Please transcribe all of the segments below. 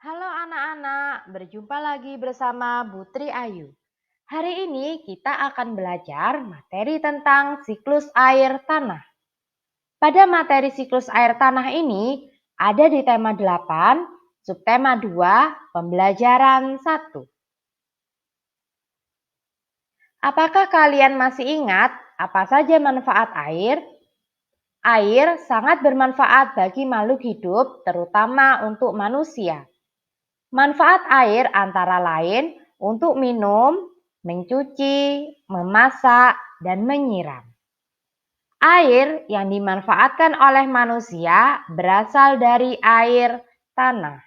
Halo anak-anak, berjumpa lagi bersama Putri Ayu. Hari ini kita akan belajar materi tentang siklus air tanah. Pada materi siklus air tanah ini ada di tema 8, subtema 2, pembelajaran 1. Apakah kalian masih ingat apa saja manfaat air? Air sangat bermanfaat bagi makhluk hidup, terutama untuk manusia. Manfaat air antara lain untuk minum, mencuci, memasak, dan menyiram. Air yang dimanfaatkan oleh manusia berasal dari air tanah.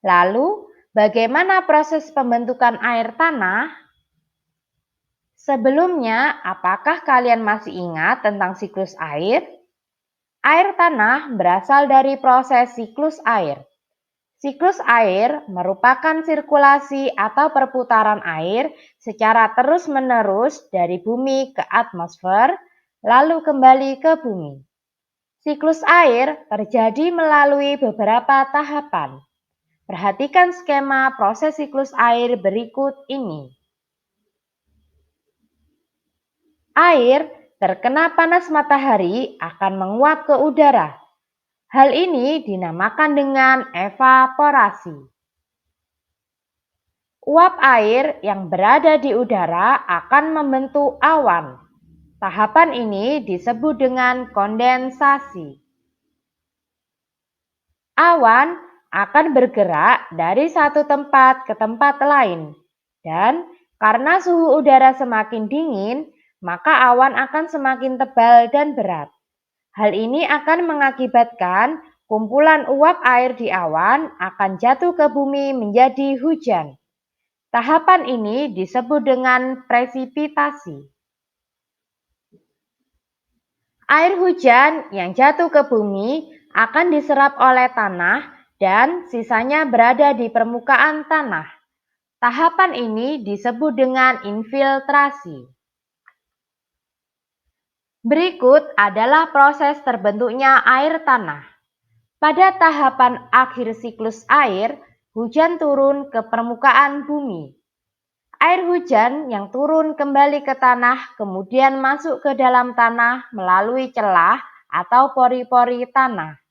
Lalu, bagaimana proses pembentukan air tanah? Sebelumnya, apakah kalian masih ingat tentang siklus air? Air tanah berasal dari proses siklus air. Siklus air merupakan sirkulasi atau perputaran air secara terus-menerus dari bumi ke atmosfer, lalu kembali ke bumi. Siklus air terjadi melalui beberapa tahapan. Perhatikan skema proses siklus air berikut ini. Air terkena panas matahari akan menguap ke udara. Hal ini dinamakan dengan evaporasi. Uap air yang berada di udara akan membentuk awan. Tahapan ini disebut dengan kondensasi. Awan akan bergerak dari satu tempat ke tempat lain, dan karena suhu udara semakin dingin, maka awan akan semakin tebal dan berat. Hal ini akan mengakibatkan kumpulan uap air di awan akan jatuh ke bumi menjadi hujan. Tahapan ini disebut dengan presipitasi. Air hujan yang jatuh ke bumi akan diserap oleh tanah dan sisanya berada di permukaan tanah. Tahapan ini disebut dengan infiltrasi. Berikut adalah proses terbentuknya air tanah. Pada tahapan akhir siklus air, hujan turun ke permukaan bumi. Air hujan yang turun kembali ke tanah kemudian masuk ke dalam tanah melalui celah atau pori-pori tanah.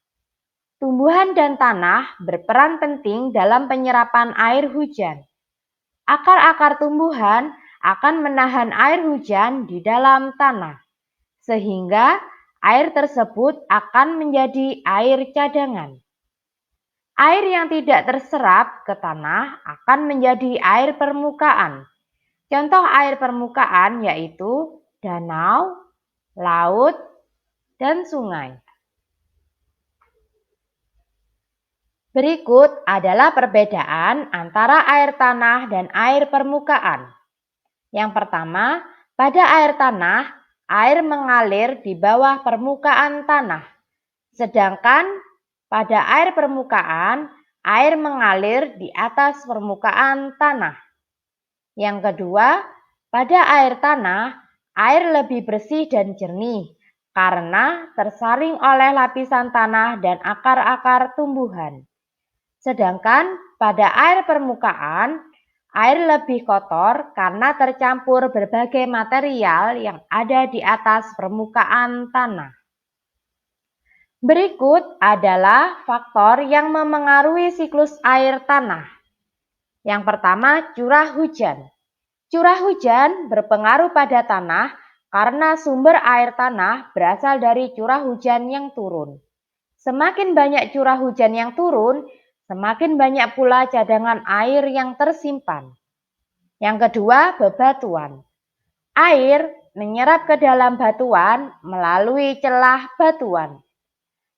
Tumbuhan dan tanah berperan penting dalam penyerapan air hujan. Akar-akar tumbuhan akan menahan air hujan di dalam tanah, sehingga air tersebut akan menjadi air cadangan. Air yang tidak terserap ke tanah akan menjadi air permukaan. Contoh air permukaan yaitu danau, laut, dan sungai. Berikut adalah perbedaan antara air tanah dan air permukaan. Yang pertama, pada air tanah, air mengalir di bawah permukaan tanah. Sedangkan pada air permukaan, air mengalir di atas permukaan tanah. Yang kedua, pada air tanah, air lebih bersih dan jernih karena tersaring oleh lapisan tanah dan akar-akar tumbuhan. Sedangkan pada air permukaan, air lebih kotor karena tercampur berbagai material yang ada di atas permukaan tanah. Berikut adalah faktor yang memengaruhi siklus air tanah. Yang pertama, curah hujan. Curah hujan berpengaruh pada tanah karena sumber air tanah berasal dari curah hujan yang turun. Semakin banyak curah hujan yang turun, semakin banyak pula cadangan air yang tersimpan. Yang kedua, bebatuan. Air menyerap ke dalam batuan melalui celah batuan.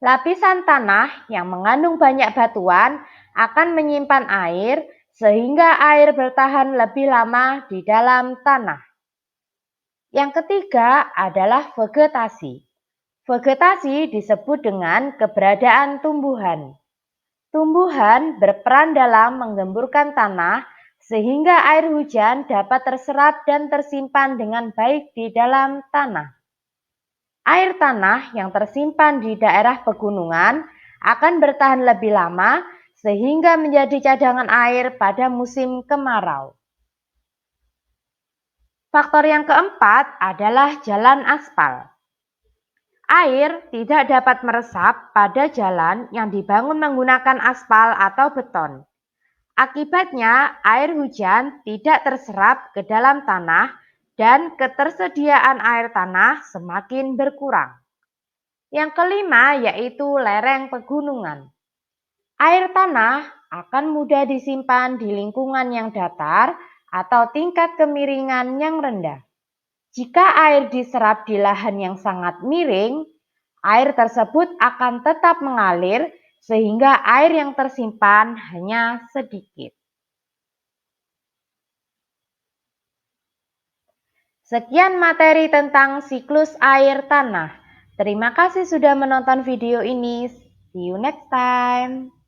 Lapisan tanah yang mengandung banyak batuan akan menyimpan air sehingga air bertahan lebih lama di dalam tanah. Yang ketiga adalah vegetasi. Vegetasi disebut dengan keberadaan tumbuhan. Tumbuhan berperan dalam menggemburkan tanah sehingga air hujan dapat terserap dan tersimpan dengan baik di dalam tanah. Air tanah yang tersimpan di daerah pegunungan akan bertahan lebih lama sehingga menjadi cadangan air pada musim kemarau. Faktor yang keempat adalah jalan aspal. Air tidak dapat meresap pada jalan yang dibangun menggunakan aspal atau beton. Akibatnya, air hujan tidak terserap ke dalam tanah dan ketersediaan air tanah semakin berkurang. Yang kelima yaitu lereng pegunungan. Air tanah akan mudah disimpan di lingkungan yang datar atau tingkat kemiringan yang rendah. Jika air diserap di lahan yang sangat miring, air tersebut akan tetap mengalir sehingga air yang tersimpan hanya sedikit. Sekian materi tentang siklus air tanah. Terima kasih sudah menonton video ini. See you next time.